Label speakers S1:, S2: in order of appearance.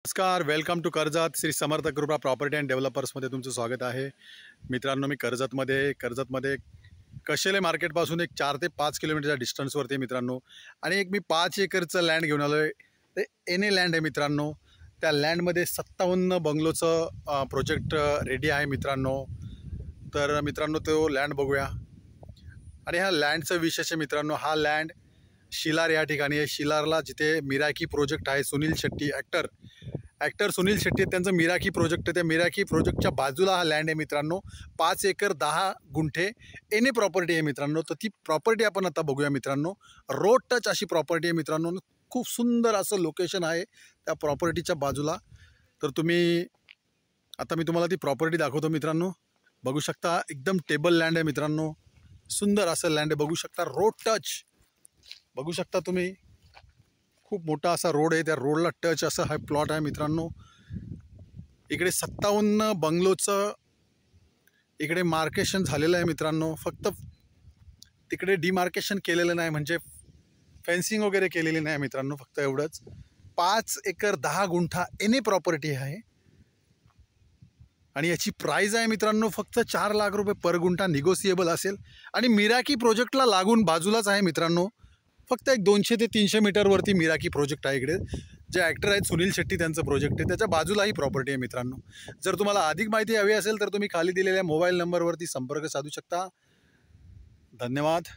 S1: नमस्कार, welcome to Karjat. Shri Samarth कृपा property and डेव्हलपर्समध्ये तुमचं स्वागत आहे. मित्रांनो, मी कर्जतमध्ये कशेले मार्केटपासून एक 4 ते 5 किलोमीटरच्या डिस्टन्सवरती आहे मित्रांनो. आणि एक मी 5 एकरचं लँड घेऊन आलो आहे. ते एने लँड आहे मित्रांनो. त्या लँडमध्ये 57 बंगलोचं प्रोजेक्ट रेडी आहे मित्रांनो. तर मित्रांनो, तो लँड बघूया. आणि ह्या लँडचं विशेष आहे मित्रांनो, हा लँड शिलार या ठिकाणी आहे. शिलारला जिथे मिराकी प्रोजेक्ट आहे, सुनील शेट्टी ॲक्टर सुनील शेट्टी त्यांचं मिराकी प्रोजेक्ट आहे. त्या मिराकी प्रोजेक्टच्या बाजूला हा लँड आहे मित्रांनो. 5 एकर 10 गुंठे एने प्रॉपर्टी आहे मित्रांनो. तर ती प्रॉपर्टी आपण आता बघूया मित्रांनो. रोड टच अशी प्रॉपर्टी आहे मित्रांनो. खूप सुंदर असं लोकेशन आहे त्या प्रॉपर्टीच्या बाजूला. तर आता मी तुम्हाला ती प्रॉपर्टी दाखवतो मित्रांनो. बघू शकता, एकदम टेबल लँड आहे मित्रांनो. सुंदर असं लँड आहे, बघू शकता. रोड टच बघू शकता तुम्ही. खूप मोठा असा रोड आहे, त्या रोडला टच असं हा प्लॉट आहे मित्रांनो. इकडे 57 बंगलोचं इकडे मार्केशन झालेलं आहे मित्रांनो. फक्त तिकडे डिमार्केशन केलेलं नाही, म्हणजे फेन्सिंग वगैरे केलेली नाही मित्रांनो. फक्त एवढंच. 5 एकर 10 गुंठा एने प्रॉपर्टी आहे आणि याची प्राईज आहे मित्रांनो फक्त 4 लाख रुपये पर गुंठा. निगोसिएबल असेल. आणि मिराकी प्रोजेक्टला लागून बाजूलाच आहे मित्रांनो. फक्त एक 200 ते 300 मीटरवरती मिराकी प्रोजेक्ट आहे. इकडे जे ॲक्टर आहेत सुनील शेट्टी त्यांचं प्रोजेक्ट आहे, त्याच्या बाजूला ही प्रॉपर्टी आहे मित्रांनो. जर तुम्हाला अधिक माहिती हवी असेल तर तुम्ही खाली दिलेल्या मोबाईल नंबरवरती संपर्क साधू शकता. धन्यवाद.